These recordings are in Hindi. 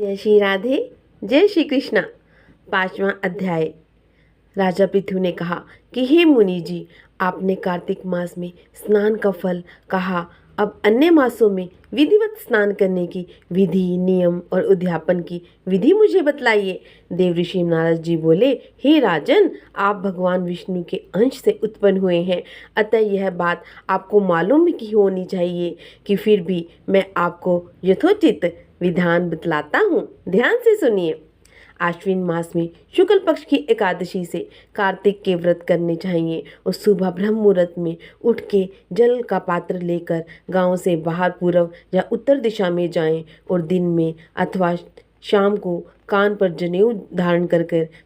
जय श्री राधे, जय श्री कृष्णा। 5वां अध्याय। राजा पृथु ने कहा कि हे मुनि जी, आपने कार्तिक मास में स्नान का फल कहा, अब अन्य मासों में विधिवत स्नान करने की विधि, नियम और उद्यापन की विधि मुझे बतलाइए। देव ऋषि नारद जी बोले, हे राजन, आप भगवान विष्णु के अंश से उत्पन्न हुए हैं, अतः यह बात आपको मालूम की होनी चाहिए कि फिर भी मैं आपको यथोचित विधान बतलाता हूँ। ध्यान से सुनिए। आश्विन मास में शुक्ल पक्ष की एकादशी से कार्तिक के व्रत करने चाहिए और सुबह ब्रह्म मुहूर्त में उठ के जल का पात्र लेकर गांव से बाहर पूर्व या उत्तर दिशा में जाएं और दिन में अथवा शाम को कान पर जनेऊ धारण कर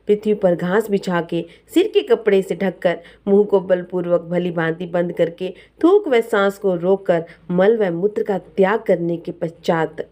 पृथ्वी पर घास बिछा के सिर के कपड़े से ढककर मुंह को बलपूर्वक भली भांति बंद करके थूक व सांस को रोककर मल व मूत्र का त्याग करने के पश्चात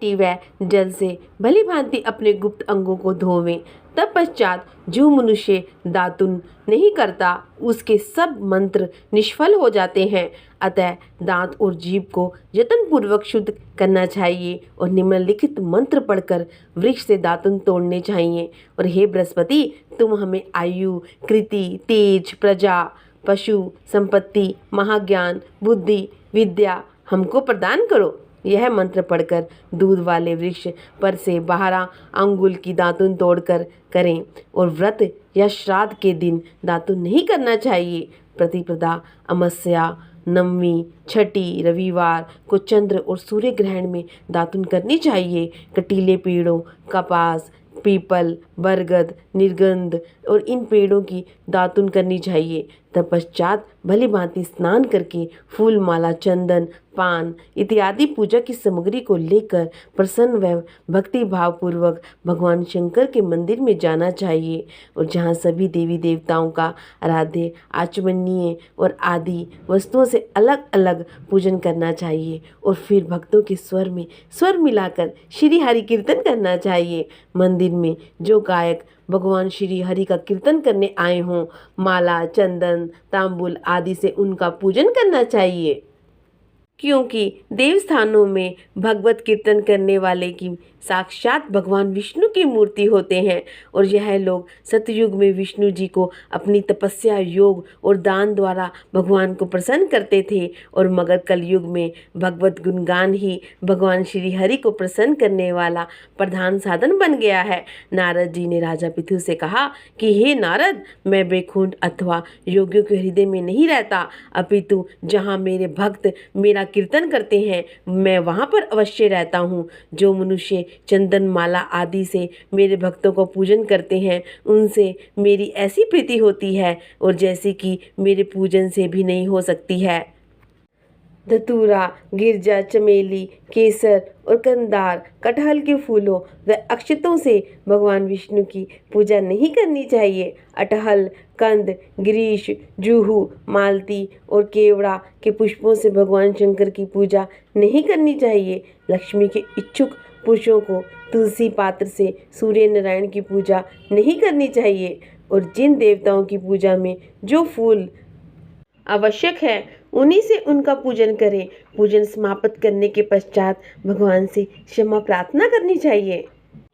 व जल से भली भांति अपने गुप्त अंगों को धोवें। तत्पश्चात जो मनुष्य दातुन नहीं करता उसके सब मंत्र निष्फल हो जाते हैं, अतः दांत और जीभ को यत्न पूर्वक शुद्ध करना चाहिए और निम्नलिखित मंत्र पढ़कर वृक्ष से दातुन तोड़ने चाहिए। और हे बृहस्पति, तुम हमें आयु, कृति, तेज, प्रजा, पशु, संपत्ति, महाज्ञान, बुद्धि, विद्या हमको प्रदान करो। यह मंत्र पढ़कर दूध वाले वृक्ष पर से 12 अंगुल की दातुन तोड़कर करें और व्रत या श्राद्ध के दिन दातुन नहीं करना चाहिए। प्रतिपदा, अमावस्या, नवमी, छठी, रविवार को चंद्र और सूर्य ग्रहण में दातुन करनी चाहिए। कटीले पेड़ों, कपास, पीपल, बरगद, निर्गंध और इन पेड़ों की दातुन करनी चाहिए। तत्पश्चात भली भांति स्नान करके फूल, माला, चंदन, पान इत्यादि पूजा की सामग्री को लेकर प्रसन्न व भक्ति भाव पूर्वक भगवान शंकर के मंदिर में जाना चाहिए और जहाँ सभी देवी देवताओं का आराध्य, आचमनीय और आदि वस्तुओं से अलग अलग पूजन करना चाहिए और फिर भक्तों के स्वर में स्वर मिलाकर श्री हरि कीर्तन करना चाहिए। मंदिर में जो गायक भगवान श्री हरि का कीर्तन करने आए हों, माला, चंदन, तांबुल आदि से उनका पूजन करना चाहिए, क्योंकि देवस्थानों में भगवत कीर्तन करने वाले की साक्षात भगवान विष्णु की मूर्ति होते हैं और यह लोग सतयुग में विष्णु जी को अपनी तपस्या, योग और दान द्वारा भगवान को प्रसन्न करते थे और मगर कलयुग में भगवत गुणगान ही भगवान श्री हरि को प्रसन्न करने वाला प्रधान साधन बन गया है। नारद जी ने राजा पृथु से कहा कि हे नारद, मैं बैकुंठ अथवा योगियों के हृदय में नहीं रहता, अपितु जहाँ मेरे भक्त मेरा कीर्तन करते हैं मैं वहाँ पर अवश्य रहता हूँ। जो मनुष्य चंदन, माला आदि से मेरे भक्तों को पूजन करते हैं उनसे मेरी ऐसी प्रीति होती है और जैसे कि मेरे पूजन से भी नहीं हो सकती है। धतूरा, गिरजा, चमेली, केसर और कंदार, कटहल के फूलों व अक्षतों से भगवान विष्णु की पूजा नहीं करनी चाहिए। अटहल, कंद, गिरीश, जूहू, मालती और केवड़ा के पुष्पों से भगवान शंकर की पूजा नहीं करनी चाहिए। लक्ष्मी के इच्छुक पुरुषों को तुलसी पात्र से सूर्य नारायण की पूजा नहीं करनी चाहिए और जिन देवताओं की पूजा में जो फूल आवश्यक है उन्हीं से उनका पूजन करें। पूजन समाप्त करने के पश्चात भगवान से क्षमा प्रार्थना करनी चाहिए।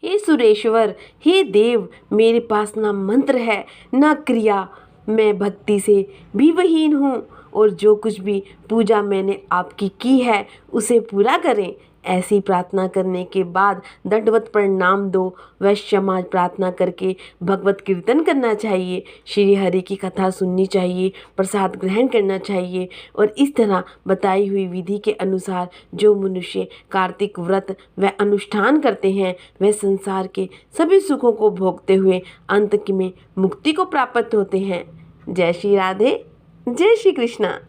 हे सुरेश्वर, हे देव, मेरे पास ना मंत्र है ना क्रिया, मैं भक्ति से भी विहीन हूँ और जो कुछ भी पूजा मैंने आपकी की है उसे पूरा करें। ऐसी प्रार्थना करने के बाद दंडवत प्रणाम दो व क्षमा प्रार्थना करके भगवत कीर्तन करना चाहिए, श्री हरि की कथा सुननी चाहिए, प्रसाद ग्रहण करना चाहिए और इस तरह बताई हुई विधि के अनुसार जो मनुष्य कार्तिक व्रत व अनुष्ठान करते हैं वह संसार के सभी सुखों को भोगते हुए अंत में मुक्ति को प्राप्त होते हैं। जय श्री राधे, जय श्री कृष्णा।